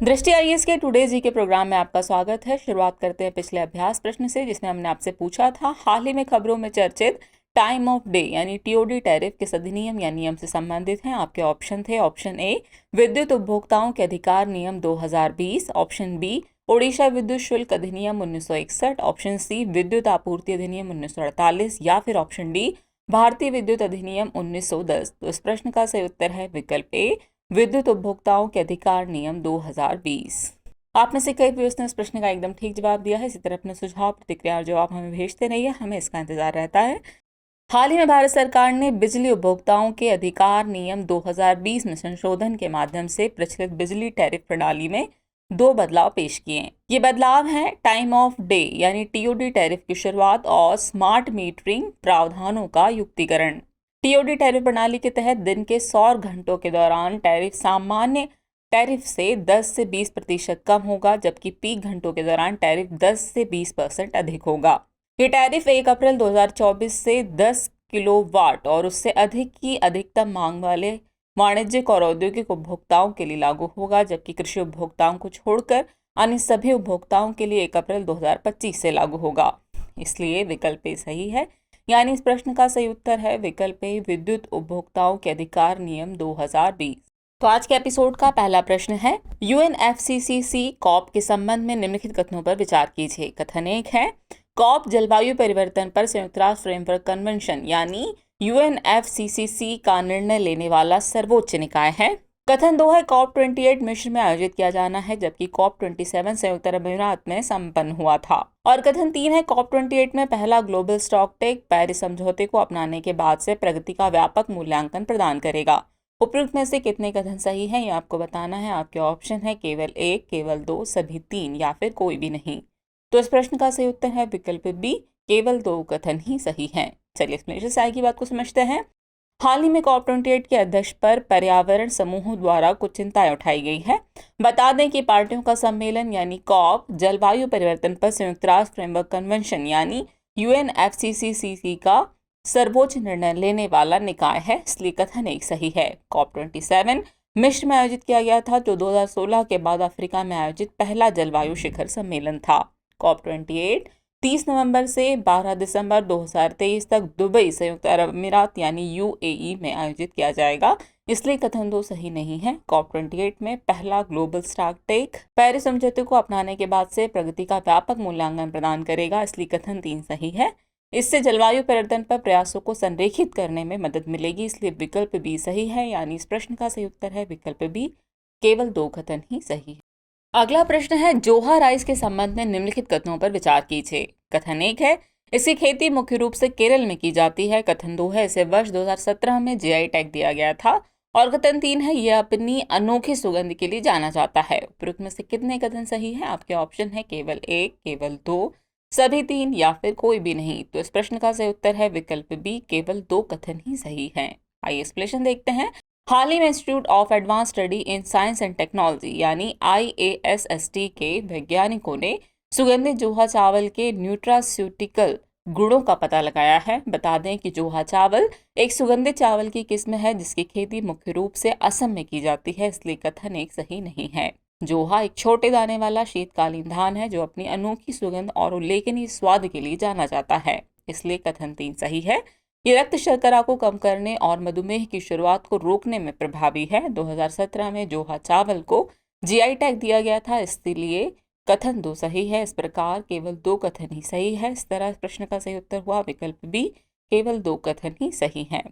दृष्टि आईएएस के टुडे जी के प्रोग्राम में आपका स्वागत है। शुरुआत करते हैं पिछले अभ्यास प्रश्न से, जिसमें हमने आपसे पूछा था हाल ही में खबरों में चर्चित टाइम ऑफ डे यानी टीओडी टैरिफ किस अधिनियम या नियम से संबंधित हैं। आपके ऑप्शन थे ऑप्शन ए विद्युत उपभोक्ताओं के अधिकार नियम 2020, ऑप्शन बी ओडिशा विद्युत शुल्क अधिनियम 1961, ऑप्शन सी विद्युत आपूर्ति अधिनियम 1948 या फिर ऑप्शन डी भारतीय विद्युत अधिनियम 1910। तो इस प्रश्न का सही उत्तर है विकल्प ए विद्युत उपभोक्ताओं के अधिकार नियम 2020। आप में से कई व्यूअर्स ने इस प्रश्न का एकदम ठीक जवाब दिया है। इसी तरह अपने सुझाव, प्रतिक्रिया और जवाब हमें भेजते रहिए, हमें इसका इंतजार रहता है। हाल ही में भारत सरकार ने बिजली उपभोक्ताओं के अधिकार नियम 2020 में संशोधन के माध्यम से प्रचलित बिजली टैरिफ प्रणाली में 2 बदलाव पेश किए हैं। ये बदलाव हैं टाइम ऑफ डे यानी टीओडी टैरिफ की शुरुआत और स्मार्ट मीटरिंग प्रावधानों का युक्तिकरण। टीओडी टैरिफ प्रणाली के तहत दिन के सौर घंटों के दौरान टैरिफ सामान्य टैरिफ से 10 से 20% कम होगा, जबकि पीक घंटों के दौरान टैरिफ 10 से 20% अधिक होगा। ये टैरिफ 1 अप्रैल 2024 से 10 किलोवाट और उससे अधिक की अधिकतम मांग वाले वाणिज्यिक और औद्योगिक उपभोक्ताओं के लिए लागू होगा, जबकि कृषि उपभोक्ताओं को छोड़कर अन्य सभी उपभोक्ताओं के लिए 1 अप्रैल 2025 से लागू होगा। इसलिए विकल्प ए सही है, यानी इस प्रश्न का सही उत्तर है विकल्प ए विद्युत उपभोक्ताओं के अधिकार नियम 2020। तो आज के एपिसोड का पहला प्रश्न है यूएनएफसीसीसी कॉप के संबंध में निम्नलिखित कथनों पर विचार कीजिए। कथन 1 है कॉप जलवायु परिवर्तन पर संयुक्त राष्ट्र फ्रेमवर्क कन्वेंशन यानी यूएनएफसीसीसी का निर्णय लेने वाला सर्वोच्च निकाय है। कथन 2 है कॉप 28 मिस्र में आयोजित किया जाना है, जबकि कॉप 27 संयुक्त अरब अमीरात में संपन्न हुआ था। और कथन 3 है कॉप 28 में पहला ग्लोबल स्टॉकटेक पेरिस समझौते को अपनाने के बाद से प्रगति का व्यापक मूल्यांकन प्रदान करेगा। उपयुक्त में से कितने कथन सही हैं, ये आपको बताना है। आपके ऑप्शन है केवल 1, केवल 2, सभी 3 या फिर कोई भी नहीं। तो इस प्रश्न का सही उत्तर है विकल्प बी केवल 2 कथन ही सही हैं। चलिए एक्सप्लेनेशन से आगे की बात को समझते हैं। हाल ही में कॉप 28 के अध्यक्ष पर पर्यावरण समूहों द्वारा कुछ चिंताएं उठाई गई है। बता दें कि पार्टियों का सम्मेलन यानी कॉप जलवायु परिवर्तन पर संयुक्त राष्ट्र फ्रेमवर्क कन्वेंशन यानी यूएनएफसीसीसी का सर्वोच्च निर्णय लेने वाला निकाय है, इसलिए कथन 1 सही है। कॉप 27 मिस्र में आयोजित किया गया था, जो 2016 के बाद अफ्रीका में आयोजित पहला जलवायु शिखर सम्मेलन था। कॉप 28 30 नवंबर से 12 दिसंबर 2023 तक दुबई संयुक्त अरब अमीरात यानी यूएई में आयोजित किया जाएगा, इसलिए कथन 2 सही नहीं है। कॉप 28 में पहला ग्लोबल स्टॉकटेक पेरिस समझौते को अपनाने के बाद से प्रगति का व्यापक मूल्यांकन प्रदान करेगा, इसलिए कथन 3 सही है। इससे जलवायु परिवर्तन पर प्रयासों को संरेखित करने में मदद मिलेगी, इसलिए विकल्प बी सही है, यानी इस प्रश्न का सही उत्तर है विकल्प बी केवल 2 कथन ही सही है। अगला प्रश्न है जोहा राइस के संबंध में निम्नलिखित कथनों पर विचार कीजिए। कथन 1 है इसकी खेती मुख्य रूप से केरल में की जाती है। कथन 2 है इसे वर्ष 2017 में जीआई टैग दिया गया था। और कथन 3 है यह अपनी अनोखी सुगंध के लिए जाना जाता है। उपयुक्त में से कितने कथन सही हैं? आपके ऑप्शन है केवल 1, केवल 2, सभी 3 या फिर कोई भी नहीं। तो इस प्रश्न का सही उत्तर है विकल्प बी केवल 2 कथन ही सही हैं। आइए एक्सप्लेनेशन देखते हैं। हाल ही में institute of advance study in science and technology यानी IASST के वैज्ञानिकों ने सुगंधित जोहा चावल के न्यूट्रास्यूटिकल गुणों का पता लगाया है। बता दें कि जोहा चावल एक सुगंधित चावल की किस्म है जिसकी खेती मुख्य रूप से असम में की जाती है, इसलिए कथन 1 सही नहीं है। जोहा एक छोटे दाने वाला शीतकालीन धान है जो अपनी अनोखी सुगंध और उल्लेखनीय स्वाद के लिए जाना जाता है, इसलिए कथन 3 सही है। ये रक्त शर्करा को कम करने और मधुमेह की शुरुआत को रोकने में प्रभावी है। 2017 में जोहा चावल को जीआई टैग दिया गया था, इसलिए कथन 2 सही है। इस प्रकार केवल 2 कथन ही सही है। इस तरह प्रश्न का सही उत्तर हुआ विकल्प बी केवल 2 कथन ही सही है।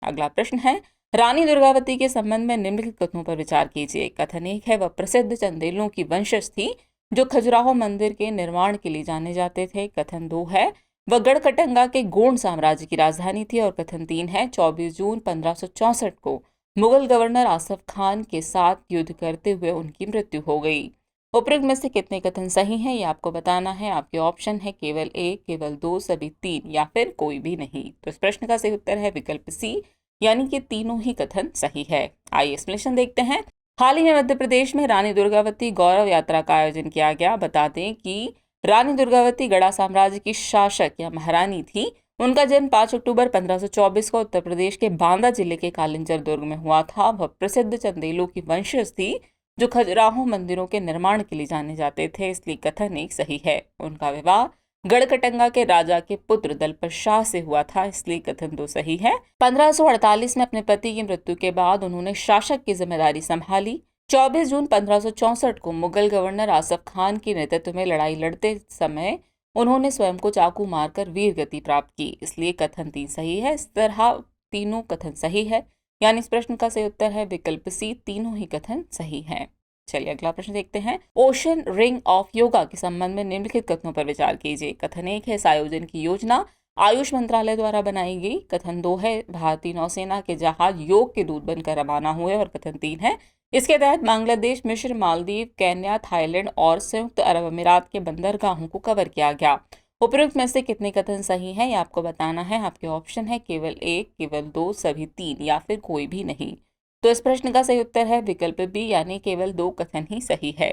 अगला प्रश्न है रानी दुर्गावती के संबंध में निम्नलिखित कथनों पर विचार कीजिए। कथन 1 है वह प्रसिद्ध चंदेलों की वंशज थी जो खजुराहो मंदिर के निर्माण के लिए जाने जाते थे। कथन 2 है वह गढ़कटंगा के गोंड साम्राज्य की राजधानी थी। और कथन 3 है 24 जून 1564 को मुगल गवर्नर आसफ खान के साथ युद्ध करते हुए उनकी मृत्यु हो गई। उपयुक्त में से कितने कथन सही हैं, ये आपको बताना है। आपके ऑप्शन है केवल 1, केवल 2, सभी 3 या फिर कोई भी नहीं। तो इस प्रश्न का सही उत्तर है विकल्प सी, यानी कि तीनों ही कथन सही है। आइए एक्सप्लेनेशन देखते हैं। हाल ही में मध्य प्रदेश में रानी दुर्गावती गौरव यात्रा का आयोजन किया गया। बता दें कि रानी दुर्गावती गढ़ा साम्राज्य की शासक या महारानी थी। उनका जन्म 5 अक्टूबर 1524 को उत्तर प्रदेश के बांदा जिले के कालिंजर दुर्ग में हुआ था। वह प्रसिद्ध चंदेलों की वंशज थी जो खजुराहो मंदिरों के निर्माण के लिए जाने जाते थे, इसलिए कथन एक सही है। उनका विवाह गढ़कटंगा के राजा के पुत्र दलपत शाह से हुआ था, इसलिए कथन 2 सही है। 1548 में अपने पति की मृत्यु के बाद उन्होंने शासक की जिम्मेदारी संभाली। 24 जून 1564 को मुगल गवर्नर आसफ खान के नेतृत्व में लड़ाई लड़ते समय उन्होंने स्वयं को चाकू मारकर वीर गति प्राप्त की, इसलिए कथन 3 सही है। इस तरह तीनों कथन सही है, यानी इस प्रश्न का सही उत्तर है विकल्प सी, तीनों ही कथन सही है। चलिए अगला प्रश्न देखते हैं। ओशन रिंग ऑफ योगा के संबंध में निम्नलिखित कथनों पर विचार कीजिए। कथन 1 है, इस आयोजन की योजना आयुष मंत्रालय द्वारा बनाई गई। कथन 2 है, भारतीय नौसेना के जहाज योग के दूत बनकर रवाना हुए। और कथन 3 है, इसके तहत बांग्लादेश, मिस्र, मालदीव, केन्या, थाईलैंड और संयुक्त अरब अमीरात के बंदरगाहों को कवर किया गया। उपरोक्त में से कितने कथन सही हैं, ये आपको बताना है। आपके ऑप्शन है केवल 1, केवल 2, सभी 3 या फिर कोई भी नहीं। तो इस प्रश्न का सही उत्तर है विकल्प बी, यानी केवल 2 कथन ही सही है।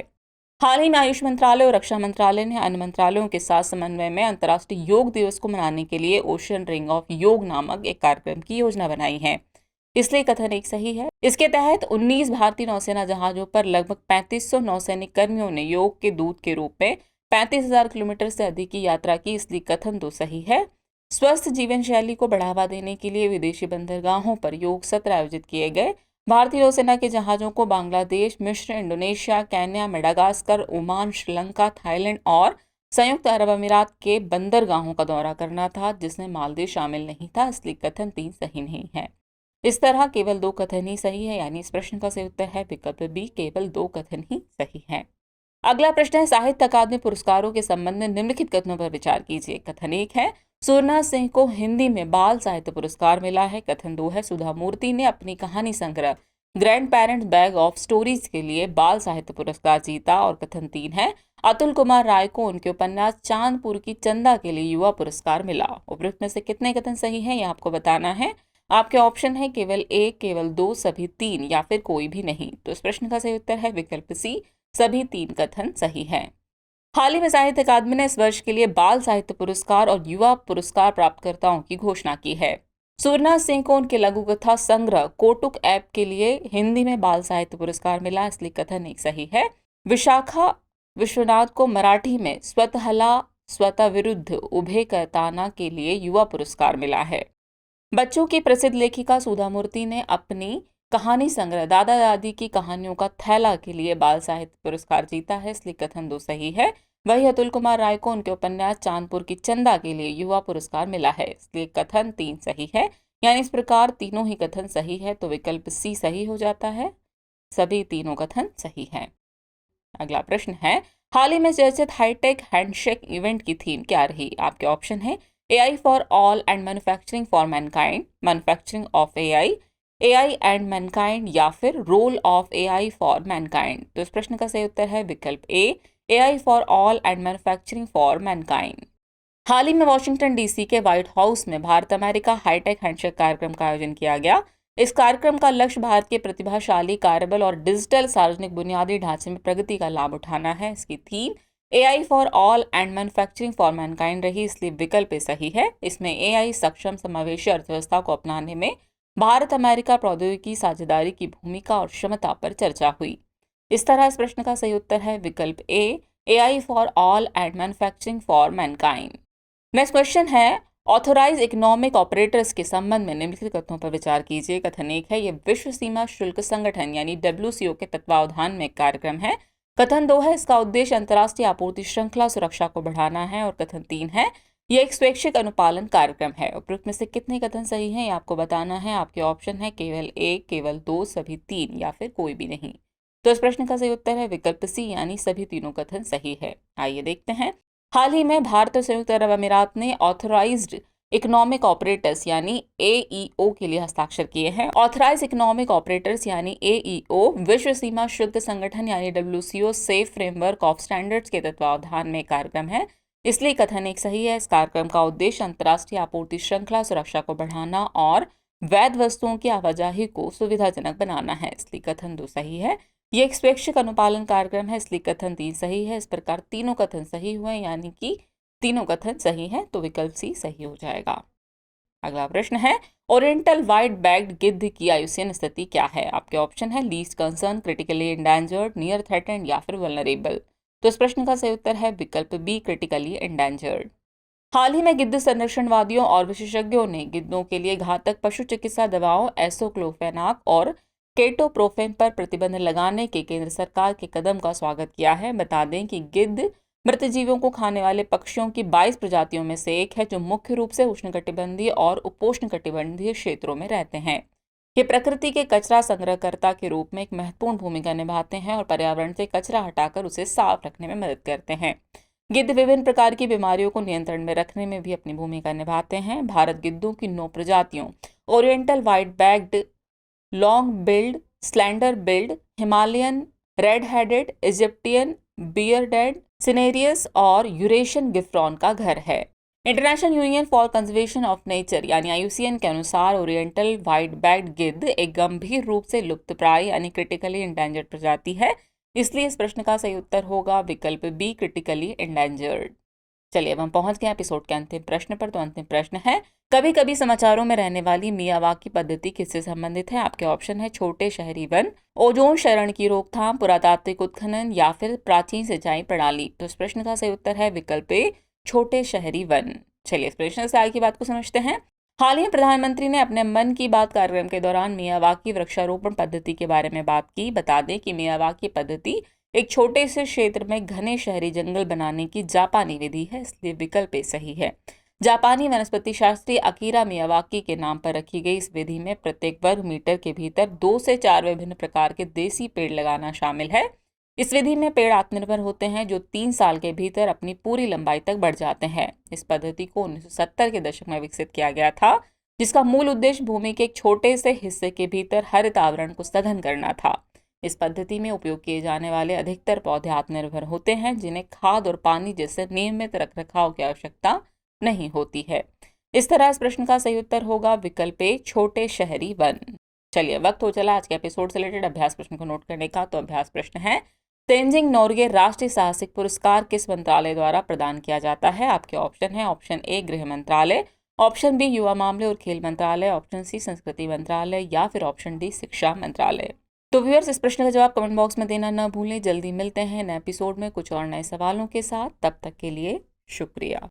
हाल ही में आयुष मंत्रालय और रक्षा मंत्रालय ने अन्य मंत्रालयों के साथ समन्वय में अंतर्राष्ट्रीय योग दिवस को मनाने के लिए ओशन रिंग ऑफ योग नामक एक कार्यक्रम की योजना बनाई है, इसलिए कथन 1 सही है। इसके तहत 19 भारतीय नौसेना जहाजों पर लगभग 3500 नौसैनिक कर्मियों ने योग के दूत के रूप में 35,000 किलोमीटर से अधिक की यात्रा की, इसलिए कथन 2 सही है। स्वस्थ जीवन शैली को बढ़ावा देने के लिए विदेशी बंदरगाहों पर योग सत्र आयोजित किए गए। भारतीय नौसेना के जहाजों को बांग्लादेश, मिस्र, Indonesia, Kenya, Madagascar, Oman, Sri Lanka, Thailand और संयुक्त अरब अमीरात के बंदरगाहों का दौरा करना था, जिसमें मालदीव शामिल नहीं था, इसलिए कथन 3 सही नहीं है। इस तरह केवल 2 कथन ही सही है, यानी इस प्रश्न का सही उत्तर है विकल्प बी, केवल 2 कथन ही सही है। अगला प्रश्न है, साहित्य अकादमी पुरस्कारों के संबंध में निम्नलिखित कथनों पर विचार कीजिए। कथन 1 है, सूरनाथ सिंह को हिंदी में बाल साहित्य पुरस्कार मिला है। कथन 2 है, सुधा मूर्ति ने अपनी कहानी संग्रह grand parents bag of stories के लिए बाल साहित्य पुरस्कार जीता। और कथन 3 है, अतुल कुमार राय को उनके उपन्यास चांदपुर की चंदा के लिए युवा पुरस्कार मिला। उपरोक्त में से कितने कथन सही हैं, ये आपको बताना है। आपके ऑप्शन है केवल 1, केवल 2, सभी 3 या फिर कोई भी नहीं। तो इस प्रश्न का सही उत्तर है विकल्प सी, सभी 3 कथन सही हैं। हाल ही में साहित्य अकादमी ने इस वर्ष के लिए बाल साहित्य पुरस्कार और युवा पुरस्कार प्राप्तकर्ताओं की घोषणा की है। सूरनाथ सिंह को उनके लघु कथा संग्रह कोटुक ऐप के लिए हिंदी में बाल साहित्य पुरस्कार मिला, इसलिए कथन 1 सही है। विशाखा विश्वनाथ को मराठी में स्वतःला स्वतः विरुद्ध उभे करताना के लिए युवा पुरस्कार मिला है। बच्चों की प्रसिद्ध लेखिका सुधा मूर्ति ने अपनी कहानी संग्रह दादा दादी की कहानियों का थैला के लिए बाल साहित्य पुरस्कार जीता है, इसलिए कथन 2 सही है। वही अतुल कुमार राय को उनके उपन्यास चांदपुर की चंदा के लिए युवा पुरस्कार मिला है, इसलिए कथन 3 सही है। यानी इस प्रकार तीनों ही कथन सही है, तो विकल्प सी सही हो जाता है, सभी तीनों कथन सही है। अगला प्रश्न है, हाल ही में चर्चित हाईटेक हैंडशेक इवेंट की थीम क्या रही? आपके ऑप्शन है AI for all and manufacturing for mankind, manufacturing of AI, AI and mankind या फिर role of AI for mankind. तो इस प्रश्न का सही उत्तर है विकल्प A, AI for all and manufacturing for mankind. हाल ही में वॉशिंगटन DC के व्हाइट हाउस में भारत अमेरिका हाईटेक हैंडशेक कार्यक्रम का आयोजन किया गया। इस कार्यक्रम का लक्ष्य भारत के प्रतिभाशाली कार्यबल और डिजिटल सार्वजनिक बुनियादी ढांचे में प्रगति का लाभ उठाना है। इसकी theme AI for all and manufacturing for Mankind रही, इसलिए विकल्प सही है। इसमें AI सक्षम समावेशी अर्थव्यवस्था को अपनाने में भारत अमेरिका प्रौद्योगिकी साझेदारी की भूमिका और क्षमता पर चर्चा हुई। इस तरह इस प्रश्न का सही उत्तर है विकल्प A, AI for all and manufacturing for Mankind. Next question है, ऑथोराइज इकोनॉमिक ऑपरेटर्स के संबंध में निम्नलिखित कथनों पर विचार कीजिए। कथन 1 है, यह विश्व सीमा शुल्क संगठन यानी WCO के तत्वावधान में एक कार्यक्रम है। कथन 2 है, इसका उद्देश्य अंतर्राष्ट्रीय आपूर्ति श्रृंखला सुरक्षा को बढ़ाना है। और कथन 3 है, यह एक स्वैच्छिक अनुपालन कार्यक्रम है। उपरोक्त में से कितने कथन सही हैं, ये आपको बताना है। आपके ऑप्शन है केवल 1, केवल 2, सभी 3 या फिर कोई भी नहीं। तो इस प्रश्न का सही उत्तर है विकल्प सी, यानी सभी तीनों कथन सही है। आइए देखते हैं, हाल ही में भारत और संयुक्त अरब अमीरात ने ऑथराइज्ड इकोनॉमिक ऑपरेटर्स यानी AEO के लिए हस्ताक्षर किए हैं। ऑथराइज इकोनॉमिक ऑपरेटर्स यानी AEO विश्व सीमा शुल्क संगठन यानी WCO safe framework of standards के तत्वावधान में कार्यक्रम है, इसलिए कथन 1 सही है। इस कार्यक्रम का उद्देश्य अंतर्राष्ट्रीय आपूर्ति श्रृंखला सुरक्षा को बढ़ाना और वैध वस्तुओं की आवाजाही को सुविधाजनक बनाना है, इसलिए कथन 2 सही है। यह एक स्वैच्छिक अनुपालन कार्यक्रम है, इसलिए कथन 3 सही है। इस प्रकार तीनों कथन सही हुए, यानी कि तीनों कथन सही हैं, तो विकल्प सी सही हो जाएगा। अगला प्रश्न है, ओरिएंटल व्हाइट बैक्ड गिद्ध की आयुष्यन स्थिति क्या है? आपके ऑप्शन है least concern, critically endangered, near threatened या फिर वल्नरेबल। तो इस प्रश्न का सही उत्तर है विकल्प बी, क्रिटिकली एंडेंजर्ड। हाल ही में गिद्ध संरक्षणवादियों और विशेषज्ञों ने गिद्धों के लिए घातक पशु चिकित्सा दवाओं एसोक्लोफेनाक और केटोप्रोफेन पर प्रतिबंध लगाने के केंद्र सरकार के कदम का स्वागत किया है। बता दें कि गिद्ध मृत जीवों को खाने वाले पक्षियों की 22 प्रजातियों में से एक है, जो मुख्य रूप से उष्णकटिबंधीय और उपोष्णकटिबंधीय क्षेत्रों में रहते हैं। ये प्रकृति के कचरा संग्रहकर्ता के रूप में एक महत्वपूर्ण भूमिका निभाते हैं और पर्यावरण से कचरा हटाकर उसे साफ रखने में मदद करते हैं। गिद्ध विभिन्न प्रकार की बीमारियों को नियंत्रण में रखने में भी अपनी भूमिका निभाते हैं। भारत गिद्धों की 9 प्रजातियों oriental white backed, long billed, slender billed, Himalayan red headed, Egyptian bearded, cinereous और यूरेशियन गिफ्रॉन का घर है। International Union for Conservation of Nature यानी IUCN के अनुसार ओरिएंटल व्हाइट बैक्ड गिद्ध एक गंभीर रूप से लुप्तप्राय यानी क्रिटिकली एंडेंजर्ड प्रजाति है। इसलिए इस प्रश्न का सही उत्तर होगा विकल्प बी, क्रिटिकली एंडेंजर्ड। चलिए अब हम पहुंच गए एपिसोड के अंतिम प्रश्न पर। तो अंतिम प्रश्न है, कभी कभी समाचारों में रहने वाली मियावाकी पद्धति किससे संबंधित है? आपके ऑप्शन है छोटे शहरी वन, ओजोन क्षरण की रोकथाम, पुरातात्विक उत्खनन या फिर प्राचीन सिंचाई प्रणाली। तो इस प्रश्न का सही उत्तर है विकल्प ए, छोटे शहरी वन। चलिए इस प्रश्न से आगे की बात को समझते हैं। हाल ही में प्रधानमंत्री ने अपने मन की बात कार्यक्रम के दौरान मियावाकी वृक्षारोपण पद्धति के बारे में बात की। बता दें कि मियावाकी पद्धति एक छोटे से क्षेत्र में घने शहरी जंगल बनाने की जापानी विधि है, इसलिए विकल्प ए सही है। जापानी वनस्पति शास्त्री अकीरा मियावाकी के नाम पर रखी गई इस विधि में प्रत्येक वर्ग मीटर के भीतर 2 से 4 विभिन्न प्रकार के देसी पेड़ लगाना शामिल है। इस विधि में पेड़ आत्मनिर्भर होते हैं, जो 3 साल के भीतर अपनी पूरी लंबाई तक बढ़ जाते हैं। इस पद्धति को 1970 के दशक में विकसित किया गया था, जिसका मूल उद्देश्य भूमि के एक छोटे से हिस्से के भीतर हरित आवरण को सघन करना था। इस पद्धति में उपयोग किए जाने वाले अधिकतर पौधे आत्मनिर्भर होते हैं, जिन्हें खाद और पानी जैसे नियमित रखरखाव की आवश्यकता नहीं होती है। इस तरह इस प्रश्न का सही उत्तर होगा विकल्प ए, छोटे शहरी वन। चलिए वक्त हो चला आज के एपिसोड से रिलेटेड अभ्यास प्रश्न को नोट करने का। तो अभ्यास प्रश्न है, तेंजिंग नोर्गे राष्ट्रीय साहसिक पुरस्कार किस मंत्रालय द्वारा प्रदान किया जाता है? आपके ऑप्शन है ऑप्शन ए, गृह मंत्रालय, ऑप्शन बी, युवा मामले और खेल मंत्रालय, ऑप्शन सी, संस्कृति मंत्रालय या फिर ऑप्शन डी, शिक्षा मंत्रालय। तो व्यूअर्स, इस प्रश्न का जवाब कमेंट बॉक्स में देना न भूलें। जल्दी मिलते हैं नए एपिसोड में कुछ और नए सवालों के साथ। तब तक के लिए शुक्रिया।